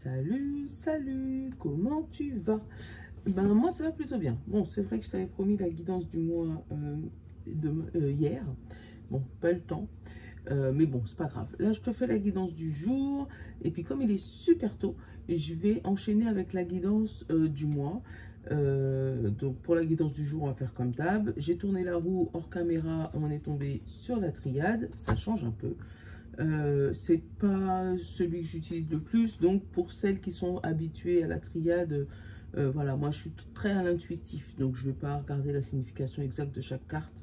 Salut, salut, comment tu vas? Ben moi ça va plutôt bien. Bon, c'est vrai que je t'avais promis la guidance du mois hier. Bon, pas le temps. Mais bon, c'est pas grave. Là, je te fais la guidance du jour. Et puis comme il est super tôt, je vais enchaîner avec la guidance du mois. Donc pour la guidance du jour, on va faire comme d'hab. J'ai tourné la roue hors caméra, on est tombé sur la triade. Ça change un peu. C'est pas celui que j'utilise le plus, donc pour celles qui sont habituées à la triade, voilà, moi je suis très à l'intuitif, donc je vais pas regarder la signification exacte de chaque carte.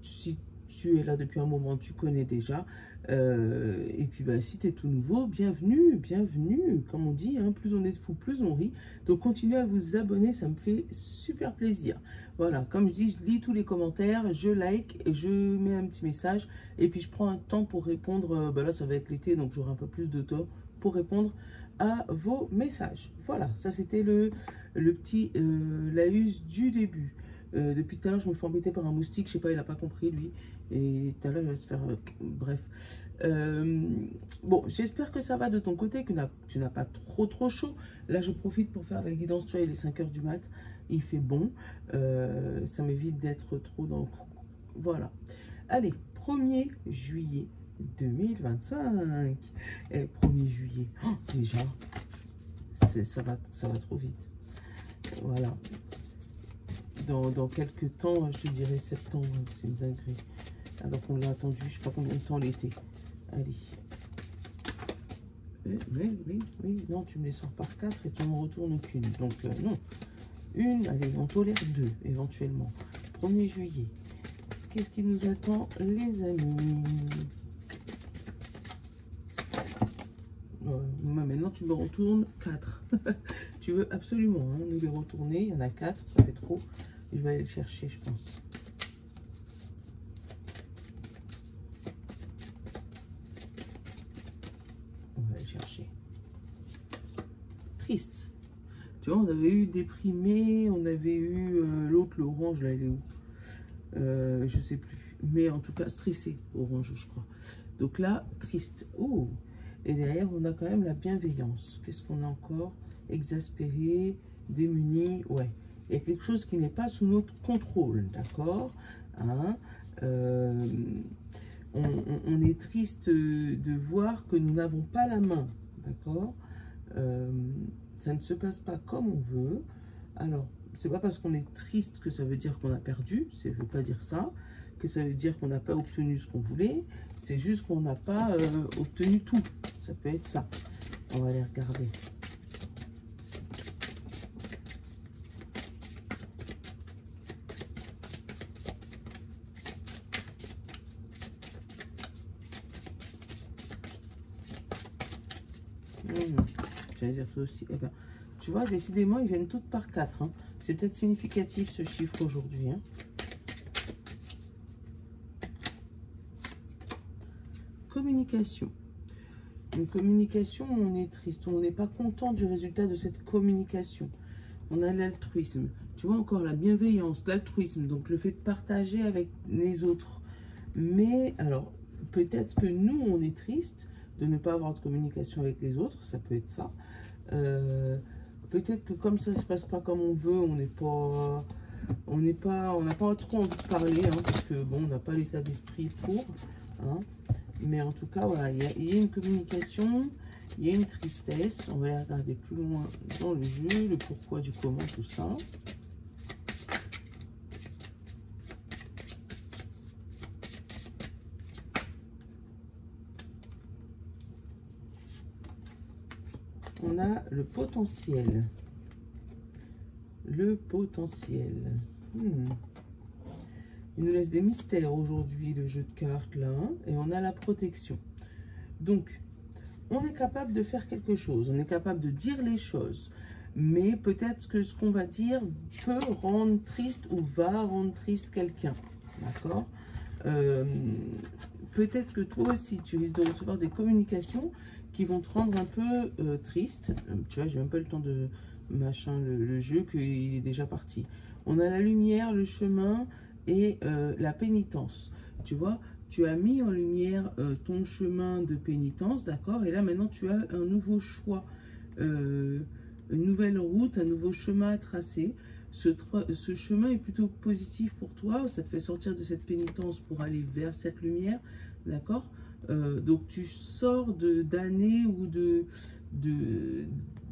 Si tu es là depuis un moment, tu connais déjà. Et puis bah, si tu es tout nouveau, bienvenue, bienvenue. Comme on dit, hein, plus on est de fous, plus on rit. Donc continuez à vous abonner, ça me fait super plaisir. Voilà, comme je dis, je lis tous les commentaires, je like, et je mets un petit message. Et puis je prends un temps pour répondre. Bah là, ça va être l'été, donc j'aurai un peu plus de temps pour répondre à vos messages. Voilà, ça c'était le petit laïus du début. Depuis tout à l'heure, je me fais embêter par un moustique. Je sais pas, il n'a pas compris, lui. Et tout à l'heure, il va se faire... bref. Bon, j'espère que ça va de ton côté, que tu n'as pas trop chaud. Là, je profite pour faire la guidance. Tu vois, il est 5 h du mat. Il fait bon. Ça m'évite d'être trop dans le coup. Voilà. Allez, 1er juillet 2025. Et 1er juillet. Oh, déjà, ça va trop vite. Voilà. Dans quelques temps, je te dirais septembre, c'est une dinguerie. Alors qu'on l'a attendu, je sais pas combien de temps l'été. Allez. Oui, non, tu me les sors par 4 et tu m'en retournes aucune. Donc, non. Une, allez, on tolère 2, éventuellement. 1er juillet. Qu'est-ce qui nous attend, les amis? Maintenant, tu me retournes 4. Tu veux absolument nous les retourner. Il y en a 4, ça fait trop. Je vais aller le chercher, je pense. On va aller chercher. Triste. Tu vois, on avait eu déprimé, on avait eu l'autre, l'orange, là, il est où? Je sais plus. Mais en tout cas, stressé, orange, je crois. Donc là, triste. Oh! Et derrière, on a quand même la bienveillance. Qu'est-ce qu'on a encore? Exaspéré, démuni, ouais. Il y a quelque chose qui n'est pas sous notre contrôle, d'accord, hein? On est triste de voir que nous n'avons pas la main, d'accord? Ça ne se passe pas comme on veut. Alors, c'est pas parce qu'on est triste que ça veut dire qu'on a perdu, ça ne veut pas dire ça, que ça veut dire qu'on n'a pas obtenu ce qu'on voulait, c'est juste qu'on n'a pas obtenu tout. Ça peut être ça. On va aller regarder. J'allais dire toi aussi. Eh ben, tu vois, décidément, ils viennent toutes par 4. Hein. C'est peut-être significatif ce chiffre aujourd'hui. Hein. Communication. Une communication, on est triste. On n'est pas content du résultat de cette communication. On a l'altruisme. Tu vois encore la bienveillance, l'altruisme. Donc le fait de partager avec les autres. Mais alors, peut-être que nous, on est triste de ne pas avoir de communication avec les autres, ça peut être ça. Peut-être que comme ça se passe pas comme on veut, on n'a pas trop envie de parler, hein, parce que bon, on n'a pas l'état d'esprit pour. Hein. Mais en tout cas, voilà, il y a une communication, il y a une tristesse. On va aller regarder plus loin dans le jeu, le pourquoi du comment, tout ça. On a le potentiel. Le potentiel. Il nous laisse des mystères aujourd'hui, le jeu de cartes là. Et on a la protection. Donc, on est capable de faire quelque chose. On est capable de dire les choses. Mais peut-être que ce qu'on va dire peut rendre triste ou va rendre triste quelqu'un. D'accord? Peut-être que toi aussi, tu risques de recevoir des communications qui vont te rendre un peu triste. Tu vois, j'ai même pas le temps de machin le jeu, qu'il est déjà parti. On a la lumière, le chemin et la pénitence. Tu vois, tu as mis en lumière ton chemin de pénitence, d'accord? Et là, maintenant, tu as un nouveau choix. une nouvelle route, un nouveau chemin à tracer. Ce chemin est plutôt positif pour toi, ça te fait sortir de cette pénitence pour aller vers cette lumière, d'accord? Donc tu sors d'années ou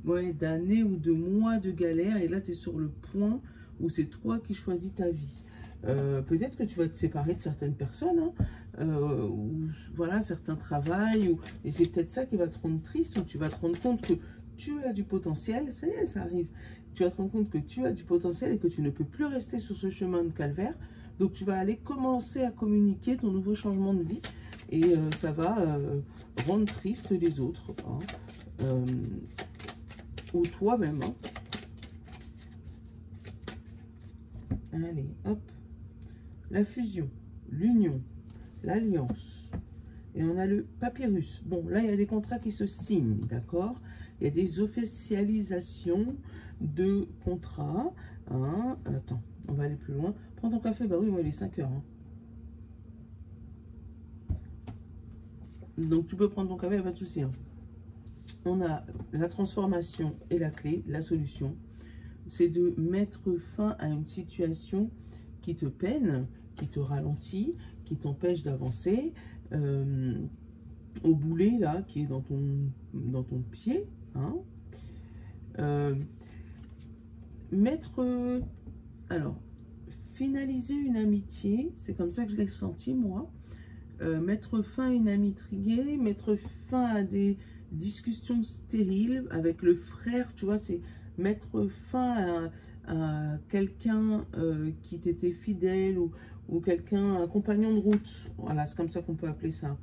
ouais, d'années ou de mois de galère, et là tu es sur le point où c'est toi qui choisis ta vie. Peut-être que tu vas te séparer de certaines personnes, hein, ou voilà, certains travails, et c'est peut-être ça qui va te rendre triste, ou tu vas te rendre compte que tu as du potentiel, ça y est, ça arrive. Tu vas te rendre compte que tu as du potentiel et que tu ne peux plus rester sur ce chemin de calvaire. Donc tu vas aller commencer à communiquer ton nouveau changement de vie, et ça va rendre triste les autres, hein, ou toi-même. Hein. Allez, hop. La fusion, l'union, l'alliance. Et on a le papyrus. Bon, là, il y a des contrats qui se signent, d'accord? Il y a des officialisations de contrats. Hein. Attends, on va aller plus loin. Prends ton café. Bah oui, moi, il est 5 heures. Hein. Donc, tu peux prendre ton café, il n'y a pas de souci. Hein. On a la transformation et la clé, la solution. C'est de mettre fin à une situation qui te peine, qui te ralentit, qui t'empêche d'avancer, au boulet là qui est dans ton pied, hein. Alors finaliser une amitié, c'est comme ça que je l'ai senti moi. Mettre fin à une amitié, mettre fin à des discussions stériles avec le frère, tu vois, c'est mettre fin à quelqu'un qui t'était fidèle, ou quelqu'un, un compagnon de route, voilà, c'est comme ça qu'on peut appeler ça.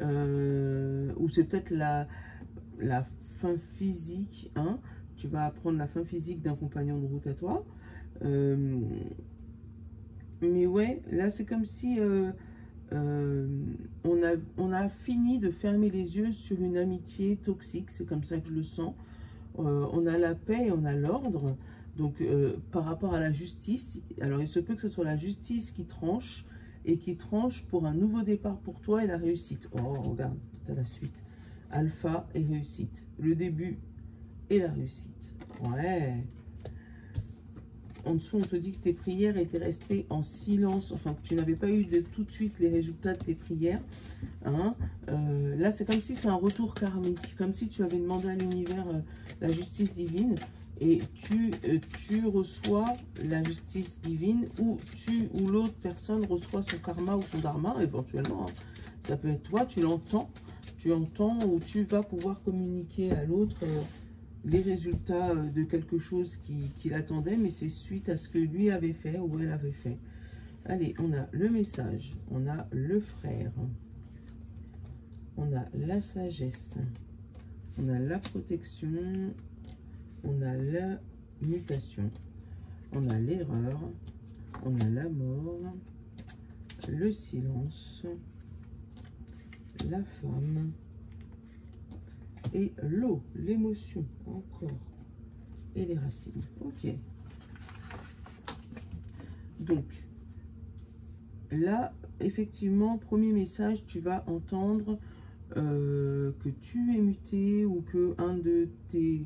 Ou c'est peut-être la fin physique, hein, tu vas apprendre la fin physique d'un compagnon de route à toi. Mais ouais, là c'est comme si on a fini de fermer les yeux sur une amitié toxique, c'est comme ça que je le sens. On a la paix et on a l'ordre. Donc par rapport à la justice, alors il se peut que ce soit la justice qui tranche, et qui tranche pour un nouveau départ pour toi et la réussite. Oh, regarde, tu as la suite. Alpha et réussite. Le début et la réussite. Ouais. En dessous, on te dit que tes prières étaient restées en silence, enfin que tu n'avais pas eu tout de suite les résultats de tes prières. Hein. Là, c'est comme si c'est un retour karmique, comme si tu avais demandé à l'univers la justice divine, et tu reçois la justice divine, ou l'autre personne reçoit son karma ou son dharma, éventuellement. Hein. Ça peut être toi, tu entends, ou tu vas pouvoir communiquer à l'autre les résultats de quelque chose qui l'attendait, mais c'est suite à ce que lui avait fait ou elle avait fait. Allez, on a le message, on a le frère, on a la sagesse, on a la protection, on a la mutation, on a l'erreur, on a la mort, le silence, la femme, et l'eau, l'émotion, encore, et les racines. Ok. Donc, là, effectivement, premier message, tu vas entendre que tu es muté, ou que un de tes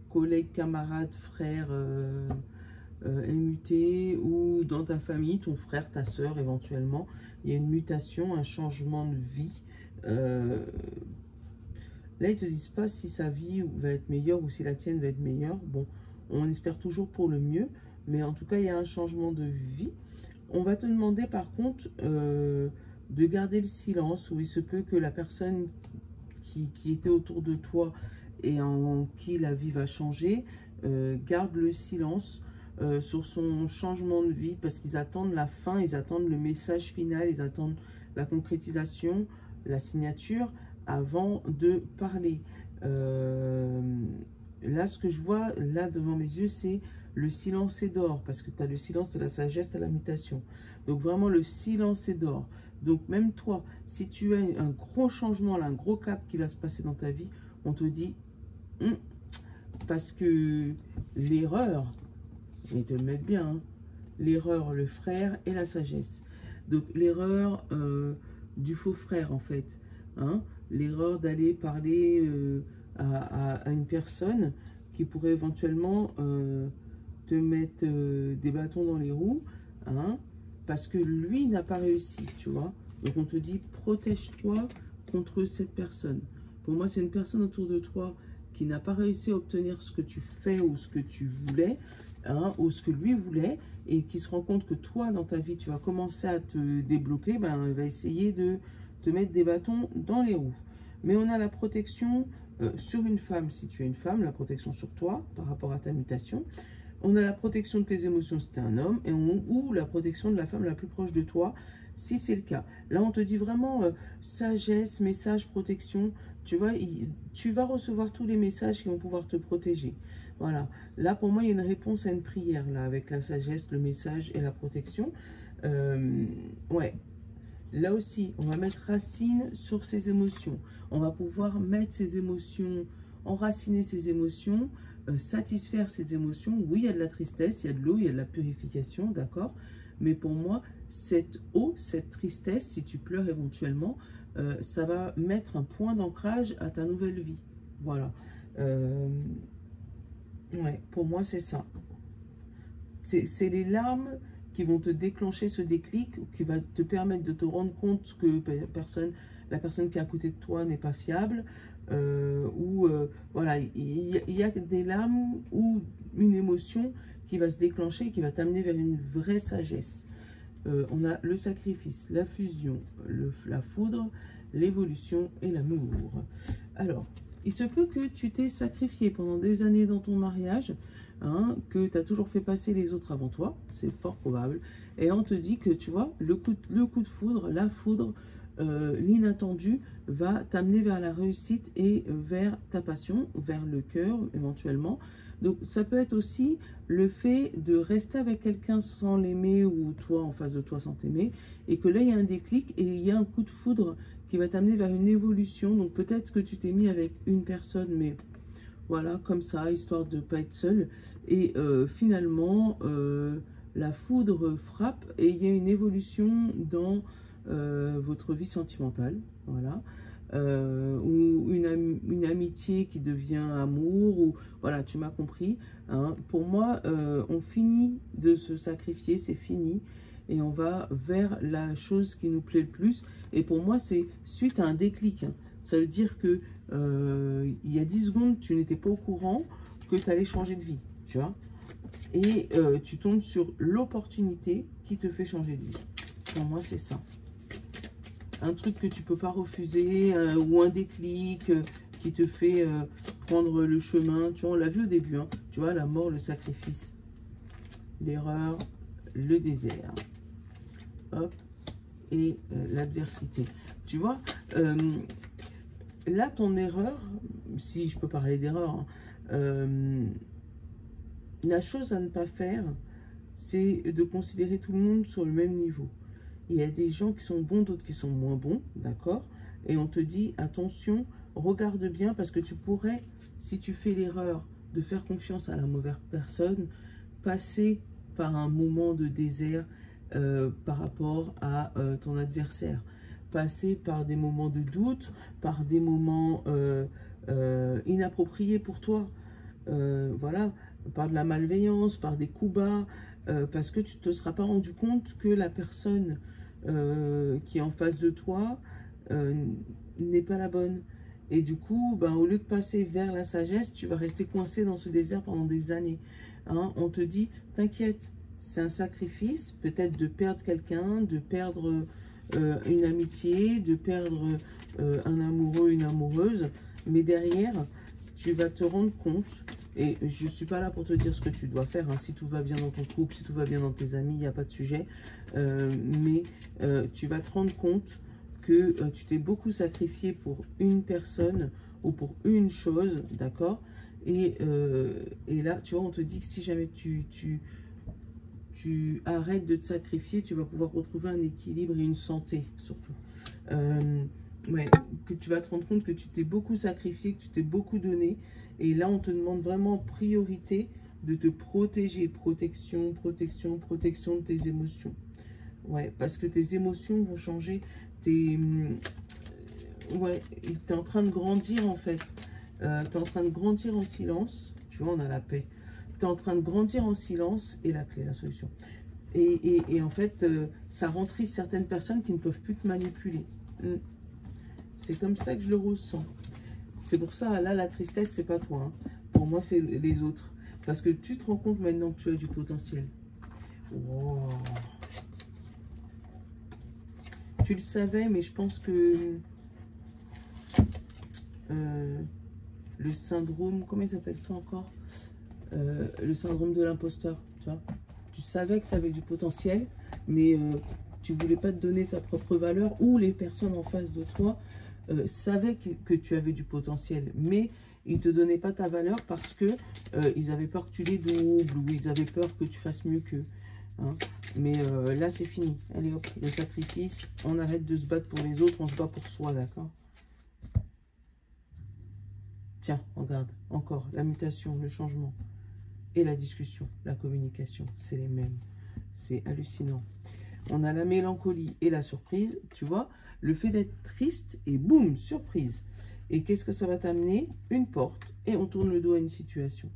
collègues, camarades, frères est muté, ou dans ta famille, ton frère, ta soeur, éventuellement, il y a une mutation, un changement de vie. Là, ils ne te disent pas si sa vie va être meilleure ou si la tienne va être meilleure. Bon, on espère toujours pour le mieux, mais en tout cas, il y a un changement de vie. On va te demander par contre de garder le silence, où il se peut que la personne qui était autour de toi et en qui la vie va changer, garde le silence sur son changement de vie, parce qu'ils attendent la fin, ils attendent le message final, ils attendent la concrétisation, la signature, avant de parler. Là, ce que je vois, là, devant mes yeux, c'est le silence est d'or, parce que tu as le silence, tu as la sagesse, tu as la mutation. Donc, vraiment, le silence est d'or. Donc, même toi, si tu as un gros changement, là, un gros cap qui va se passer dans ta vie, on te dit, parce que l'erreur, ils te le mettent bien, hein, l'erreur, le frère et la sagesse. Donc, l'erreur du faux frère, en fait, hein, l'erreur d'aller parler à une personne qui pourrait éventuellement te mettre des bâtons dans les roues, hein, parce que lui n'a pas réussi, tu vois. Donc on te dit, protège-toi contre cette personne. Pour moi, c'est une personne autour de toi qui n'a pas réussi à obtenir ce que tu fais ou ce que tu voulais, hein, ou ce que lui voulait, et qui se rend compte que toi, dans ta vie, tu vas commencer à te débloquer, ben, il va essayer de te mettre des bâtons dans les roues. Mais on a la protection sur une femme, si tu es une femme, la protection sur toi par rapport à ta mutation. On a la protection de tes émotions si tu es un homme, ou la protection de la femme la plus proche de toi, si c'est le cas. Là, on te dit vraiment sagesse, message, protection. Tu vois, tu vas recevoir tous les messages qui vont pouvoir te protéger. Voilà. Là, pour moi, il y a une réponse à une prière, là, avec la sagesse, le message et la protection. Ouais. Là aussi, on va mettre racine sur ses émotions. On va pouvoir mettre ses émotions, enraciner ses émotions, satisfaire ses émotions. Oui, il y a de la tristesse, il y a de l'eau, il y a de la purification, d'accord? Mais pour moi, cette eau, cette tristesse, si tu pleures éventuellement, ça va mettre un point d'ancrage à ta nouvelle vie. Voilà. Ouais, pour moi, c'est ça. C'est les larmes qui vont te déclencher ce déclic, qui va te permettre de te rendre compte que la personne qui est à côté de toi n'est pas fiable, voilà, il y a des larmes ou une émotion qui va se déclencher et qui va t'amener vers une vraie sagesse. On a le sacrifice, la fusion, la foudre, l'évolution et l'amour. Alors, il se peut que tu t'es sacrifié pendant des années dans ton mariage, hein, que tu as toujours fait passer les autres avant toi, c'est fort probable. Et on te dit que, tu vois, le coup de foudre, la foudre, l'inattendu va t'amener vers la réussite et vers ta passion, vers le cœur éventuellement. Donc ça peut être aussi le fait de rester avec quelqu'un sans l'aimer ou toi en face de toi sans t'aimer, et que là il y a un déclic et il y a un coup de foudre qui va t'amener vers une évolution. Donc peut-être que tu t'es mis avec une personne, mais voilà, comme ça, histoire de ne pas être seul. Et finalement, la foudre frappe et il y a une évolution dans votre vie sentimentale. Voilà. Ou une amitié qui devient amour. Ou voilà, tu m'as compris. Hein. Pour moi, on finit de se sacrifier, c'est fini. Et on va vers la chose qui nous plaît le plus. Et pour moi, c'est suite à un déclic. Hein. Ça veut dire que il y a 10 secondes, tu n'étais pas au courant que tu allais changer de vie, tu vois. Et tu tombes sur l'opportunité qui te fait changer de vie. Pour moi, c'est ça. Un truc que tu peux pas refuser, ou un déclic qui te fait prendre le chemin. Tu vois, on l'a vu au début, hein. Tu vois, la mort, le sacrifice, l'erreur, le désert. Hop. Et l'adversité. Tu vois, là, ton erreur, si je peux parler d'erreur, hein, la chose à ne pas faire, c'est de considérer tout le monde sur le même niveau. Il y a des gens qui sont bons, d'autres qui sont moins bons, d'accord? Et on te dit, attention, regarde bien, parce que tu pourrais, si tu fais l'erreur de faire confiance à la mauvaise personne, passer par un moment de désert par rapport à ton adversaire. Passer par des moments de doute, par des moments inappropriés pour toi. Voilà, par de la malveillance, par des coups bas, parce que tu ne te seras pas rendu compte que la personne qui est en face de toi n'est pas la bonne. Et du coup, ben, au lieu de passer vers la sagesse, tu vas rester coincé dans ce désert pendant des années. Hein, on te dit, t'inquiète, c'est un sacrifice, peut-être de perdre quelqu'un, de perdre une amitié, de perdre un amoureux, une amoureuse, mais derrière, tu vas te rendre compte, et je ne suis pas là pour te dire ce que tu dois faire, hein, si tout va bien dans ton couple, si tout va bien dans tes amis, il n'y a pas de sujet, mais tu vas te rendre compte que tu t'es beaucoup sacrifié pour une personne ou pour une chose, d'accord, et là, tu vois, on te dit que si jamais tu arrêtes de te sacrifier, tu vas pouvoir retrouver un équilibre et une santé, surtout. Ouais, que tu vas te rendre compte que tu t'es beaucoup sacrifié, que tu t'es beaucoup donné. Et là, on te demande vraiment en priorité de te protéger. Protection, protection, protection de tes émotions. Ouais, parce que tes émotions vont changer. Ouais, tu es en train de grandir, en fait. Tu es en train de grandir en silence. Tu vois, on a la paix. Tu es en train de grandir en silence et la clé, la solution. Et en fait, ça rend triste certaines personnes qui ne peuvent plus te manipuler. C'est comme ça que je le ressens. C'est pour ça, là, la tristesse, c'est pas toi. Hein. Pour moi, c'est les autres. Parce que tu te rends compte maintenant que tu as du potentiel. Wow. Tu le savais, mais je pense que le syndrome, comment il s'appelle ça encore, le syndrome de l'imposteur, tu vois. Tu savais que tu avais du potentiel, mais tu voulais pas te donner ta propre valeur, ou les personnes en face de toi savaient que tu avais du potentiel, mais ils ne te donnaient pas ta valeur parce que ils avaient peur que tu les doubles, ou ils avaient peur que tu fasses mieux qu'eux. Hein. Mais là, c'est fini. Allez hop, le sacrifice, on arrête de se battre pour les autres, on se bat pour soi, d'accord? Tiens, regarde, encore, la mutation, le changement et la discussion, la communication, c'est les mêmes. C'est hallucinant. On a la mélancolie et la surprise, tu vois, le fait d'être triste et boum, surprise. Et qu'est-ce que ça va t'amener? Une porte et on tourne le dos à une situation.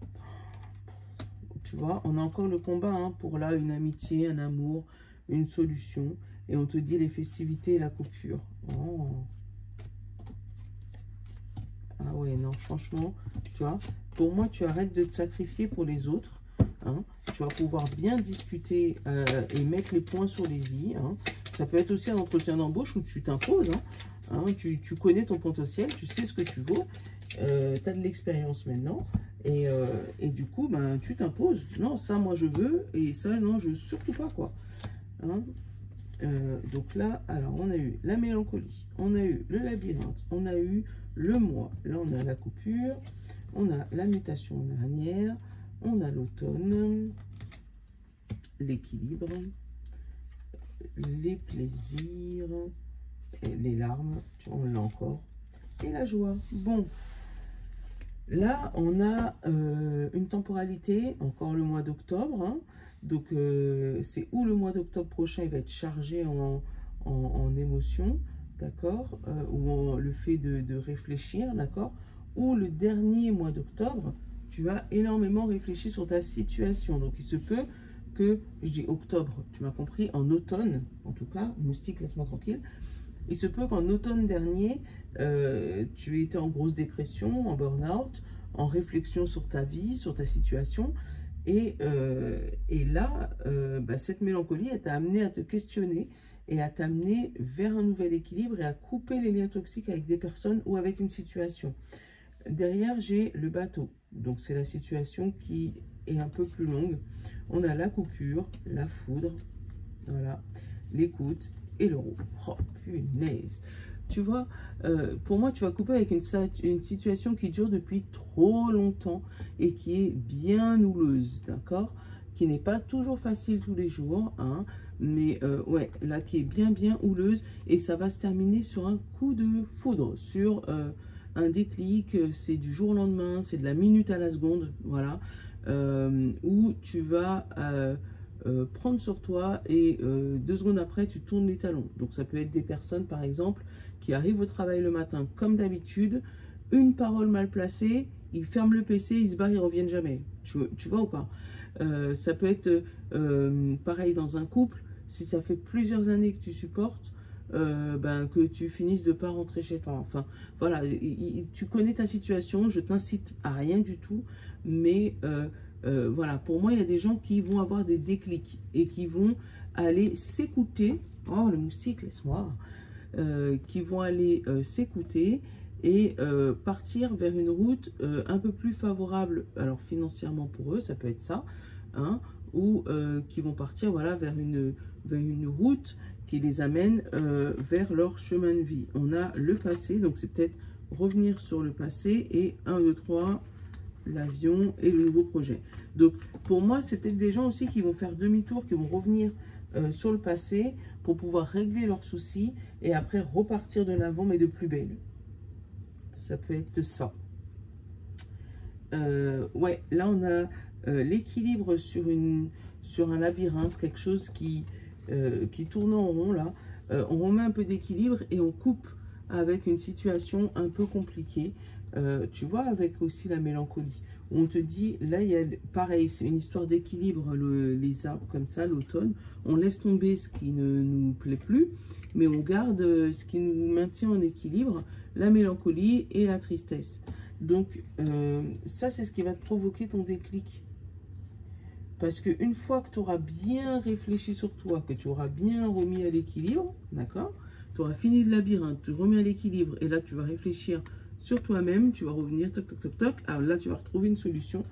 Tu vois, on a encore le combat hein, pour là, une amitié, un amour, une solution. Et on te dit les festivités et la coupure. Oh. Ah ouais, non, franchement, tu vois, pour moi, tu arrêtes de te sacrifier pour les autres. Hein. Tu vas pouvoir bien discuter et mettre les points sur les i. Hein. Ça peut être aussi un entretien d'embauche où tu t'imposes. Hein. Tu connais ton potentiel, tu sais ce que tu vaux. Tu as de l'expérience maintenant. Et du coup, ben, tu t'imposes. Non, ça, moi, je veux. Et ça, non, je veux surtout pas, quoi. Hein. Donc là, alors, on a eu la mélancolie. On a eu le labyrinthe. On a eu le mois. Là, on a la coupure. On a la mutation dernière. On a l'automne. L'équilibre. Les plaisirs. Et les larmes. On l'a encore. Et la joie. Bon. Là, on a une temporalité, encore le mois d'octobre. Hein. Donc, c'est où le mois d'octobre prochain, il va être chargé en émotions, d'accord, ou le fait de réfléchir, d'accord, ou le dernier mois d'octobre, tu vas énormément réfléchir sur ta situation. Donc, il se peut que, je dis octobre, tu m'as compris, en automne, en tout cas, moustique, laisse-moi tranquille. Il se peut qu'en automne dernier, tu aies été en grosse dépression, en burn-out, en réflexion sur ta vie, sur ta situation. Et là, bah, cette mélancolie, elle t'a amené à te questionner et à t'amener vers un nouvel équilibre et à couper les liens toxiques avec des personnes ou avec une situation. Derrière, j'ai le bateau. Donc, c'est la situation qui est un peu plus longue. On a la coupure, la foudre, voilà, l'écoute et le roux. Oh, punaise. Tu vois, pour moi, tu vas couper avec une situation qui dure depuis trop longtemps et qui est bien houleuse, d'accord? Qui n'est pas toujours facile tous les jours, hein, mais ouais, là, qui est bien houleuse et ça va se terminer sur un coup de foudre, sur un déclic, c'est du jour au lendemain, c'est de la minute à la seconde, voilà, où tu vas... prendre sur toi et 2 secondes après tu tournes les talons. Donc ça peut être des personnes par exemple qui arrivent au travail le matin comme d'habitude, une parole mal placée, ils ferment le PC, ils se barrent, ils reviennent jamais. Tu vois ou pas? Ça peut être pareil dans un couple, si ça fait plusieurs années que tu supportes, ben, que tu finisses de pas rentrer chez toi. Enfin voilà, tu connais ta situation, je t'incite à rien du tout, mais voilà, pour moi, il y a des gens qui vont avoir des déclics et qui vont aller s'écouter. Oh, le moustique, laisse-moi. Qui vont aller s'écouter et partir vers une route un peu plus favorable, alors financièrement pour eux, ça peut être ça, hein, ou qui vont partir voilà, vers une route qui les amène vers leur chemin de vie. On a le passé, donc c'est peut-être revenir sur le passé et 1, 2, 3... l'avion et le nouveau projet. Donc pour moi, c'est peut-être des gens aussi qui vont faire demi-tour, qui vont revenir sur le passé pour pouvoir régler leurs soucis et après repartir de l'avant mais de plus belle. Ça peut être ça. Ouais, là on a l'équilibre sur un labyrinthe, quelque chose qui tourne en rond là. On remet un peu d'équilibre et on coupe avec une situation un peu compliquée. Tu vois, avec aussi la mélancolie. On te dit, là, il y a pareil, c'est une histoire d'équilibre, les arbres comme ça, l'automne. On laisse tomber ce qui ne nous plaît plus, mais on garde ce qui nous maintient en équilibre, la mélancolie et la tristesse. Donc, ça, c'est ce qui va te provoquer ton déclic. Parce qu'une fois que tu auras bien réfléchi sur toi, que tu auras bien remis à l'équilibre, d'accord? Tu auras fini le labyrinthe, tu remets à l'équilibre, et là, tu vas réfléchir sur toi-même, tu vas revenir, toc, toc, toc, toc. Alors là, tu vas retrouver une solution.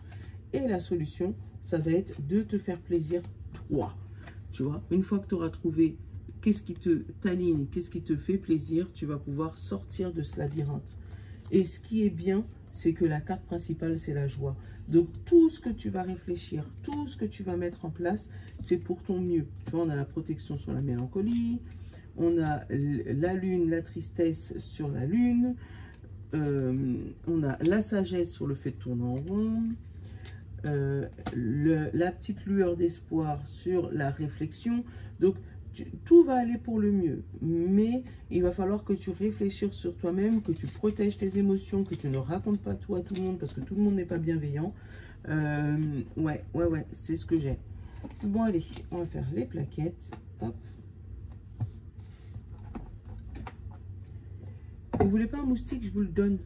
Et la solution, ça va être de te faire plaisir, toi. Tu vois, une fois que tu auras trouvé qu'est-ce qui te t'aligne, qu'est-ce qui te fait plaisir, tu vas pouvoir sortir de ce labyrinthe. Et ce qui est bien, c'est que la carte principale, c'est la joie. Donc, tout ce que tu vas réfléchir, tout ce que tu vas mettre en place, c'est pour ton mieux. Tu vois, on a la protection sur la mélancolie, on a la lune, la tristesse sur la lune, on a la sagesse sur le fait de tourner en rond, la petite lueur d'espoir sur la réflexion. Donc, tout va aller pour le mieux, mais il va falloir que tu réfléchisses sur toi-même, que tu protèges tes émotions, que tu ne racontes pas tout à tout le monde, parce que tout le monde n'est pas bienveillant. Ouais, c'est ce que j'ai. Bon, allez, on va faire les plaquettes. Hop. Vous voulez pas un moustique, je vous le donne.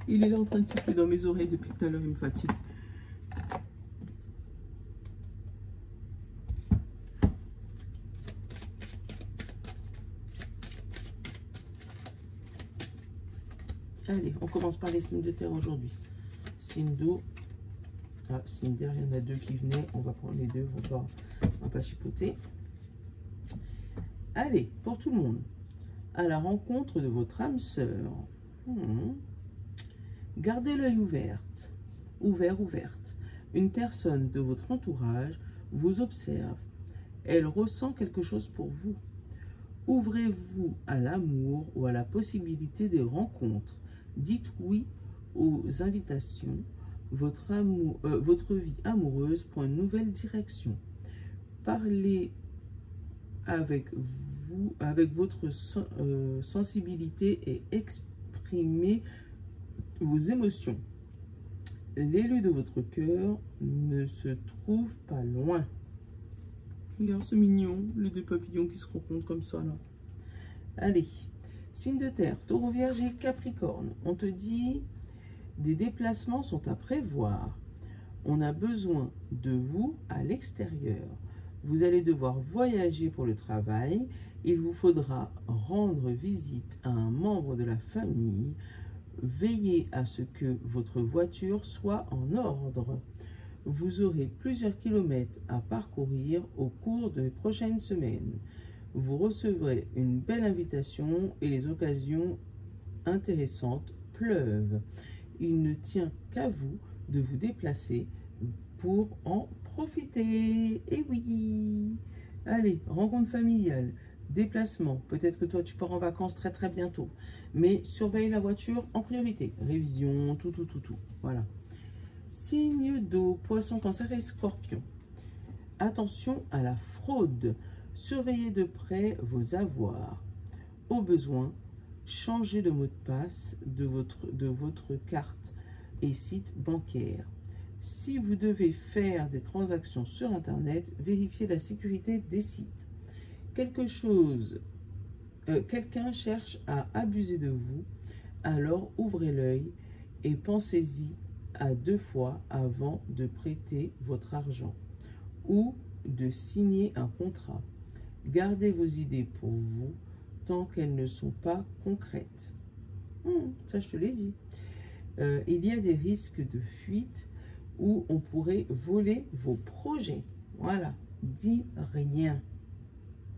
Il est là en train de siffler dans mes oreilles depuis tout à l'heure, il me fatigue. Allez, on commence par les signes de terre aujourd'hui. Signe d'eau. Ah, signe d'air, il y en a deux qui venaient. On va prendre les deux, on va pas chipoter. Allez, pour tout le monde. À la rencontre de votre âme sœur. Gardez l'œil ouverte. Une personne de votre entourage vous observe. Elle ressent quelque chose pour vous. Ouvrez-vous à l'amour ou à la possibilité des rencontres. Dites oui aux invitations. Votre vie amoureuse prend une nouvelle direction. Parlez avec votre sensibilité et exprimez vos émotions. L'élu de votre cœur ne se trouve pas loin. Regarde, c'est mignon, les deux papillons qui se rencontrent comme ça, là. Allez, signe de terre, taureau, vierge et capricorne. On te dit, des déplacements sont à prévoir. On a besoin de vous à l'extérieur. Vous allez devoir voyager pour le travail. Il vous faudra rendre visite à un membre de la famille. Veillez à ce que votre voiture soit en ordre. Vous aurez plusieurs kilomètres à parcourir au cours des prochaines semaines. Vous recevrez une belle invitation et les occasions intéressantes pleuvent. Il ne tient qu'à vous de vous déplacer pour en profiter. Et oui! Allez, rencontre familiale, déplacement. Peut-être que toi, tu pars en vacances très très bientôt. Mais surveille la voiture en priorité. Révision, tout. Voilà. Signe d'eau, poisson, cancer et scorpion. Attention à la fraude. Surveillez de près vos avoirs. Au besoin, changez le mot de passe de votre carte et site bancaire. Si vous devez faire des transactions sur Internet, vérifiez la sécurité des sites. Quelqu'un cherche à abuser de vous, alors ouvrez l'œil et pensez-y à 2 fois avant de prêter votre argent ou de signer un contrat. Gardez vos idées pour vous tant qu'elles ne sont pas concrètes. Ça, je te l'ai dit. Il y a des risques de fuite où on pourrait voler vos projets. Voilà. Dis rien.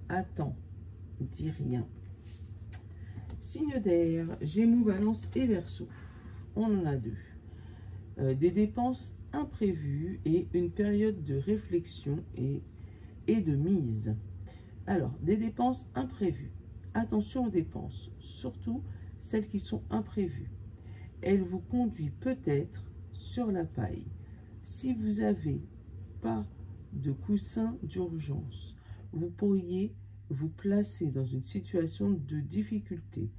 Attends. Dis rien. Signe d'air, Gémeaux, Balance et Verseau. On en a 2. Des dépenses imprévues et une période de réflexion et de mise. Alors, des dépenses imprévues. Attention aux dépenses, surtout celles qui sont imprévues. Elle vous conduit peut-être sur la paille. Si vous n'avez pas de coussin d'urgence, vous pourriez vous placer dans une situation de difficulté.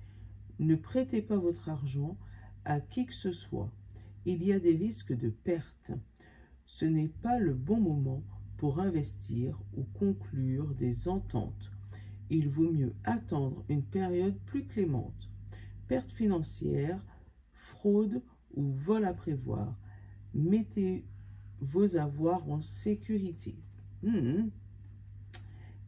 Ne prêtez pas votre argent à qui que ce soit. Il y a des risques de perte. Ce n'est pas le bon moment pour investir ou conclure des ententes. Il vaut mieux attendre une période plus clémente. Perte financière, fraude ou vol à prévoir. Mettez vos avoirs en sécurité.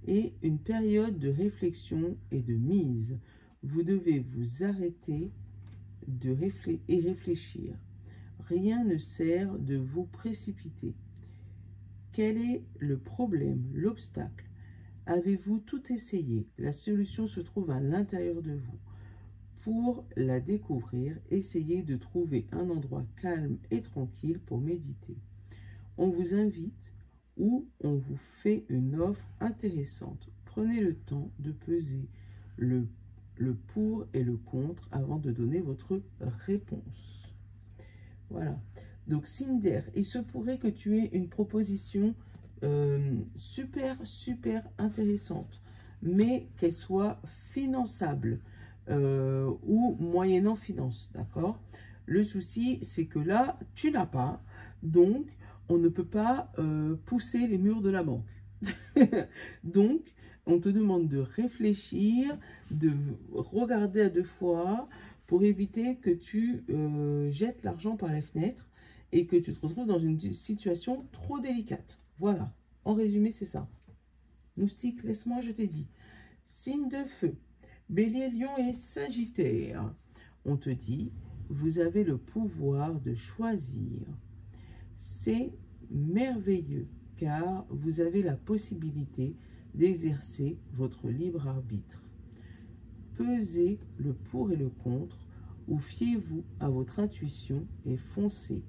Et une période de réflexion et de mise. Vous devez vous arrêter et réfléchir. Rien ne sert de vous précipiter. Quel est le problème, l'obstacle? Avez-vous tout essayé? La solution se trouve à l'intérieur de vous. Pour la découvrir, essayez de trouver un endroit calme et tranquille pour méditer. On vous invite ou on vous fait une offre intéressante. Prenez le temps de peser le pour et le contre avant de donner votre réponse. Voilà. Donc, Cinder, il se pourrait que tu aies une proposition super intéressante, mais qu'elle soit finançable ou moyennant finance, d'accord? Le souci, c'est que là, tu n'as pas, donc on ne peut pas pousser les murs de la banque. Donc, on te demande de réfléchir, de regarder à deux fois pour éviter que tu jettes l'argent par les fenêtres et que tu te retrouves dans une situation trop délicate. Voilà, en résumé, c'est ça. Moustique, laisse-moi, je t'ai dit. Signe de feu, Bélier, Lion et Sagittaire. On te dit, vous avez le pouvoir de choisir. C'est merveilleux car vous avez la possibilité d'exercer votre libre arbitre. Pesez le pour et le contre ou fiez-vous à votre intuition et foncez.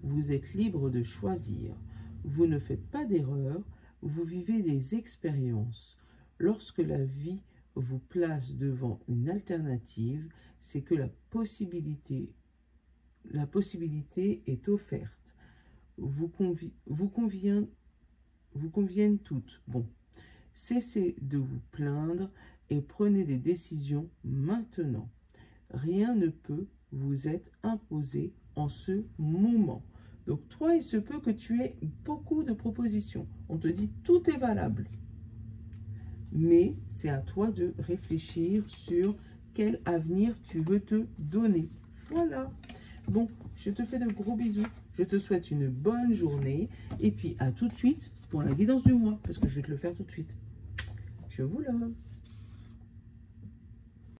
Vous êtes libre de choisir. Vous ne faites pas d'erreur, vous vivez des expériences. Lorsque la vie vous place devant une alternative, c'est que la possibilité est offerte. Vous conviennent toutes. Bon, cessez de vous plaindre et prenez des décisions maintenant. Rien ne peut vous être imposé en ce moment. Donc toi, il se peut que tu aies beaucoup de propositions. On te dit tout est valable. Mais c'est à toi de réfléchir sur quel avenir tu veux te donner. Voilà. Bon, je te fais de gros bisous. Je te souhaite une bonne journée. Et puis à tout de suite pour la guidance du mois. Parce que je vais te le faire tout de suite. Je vous love.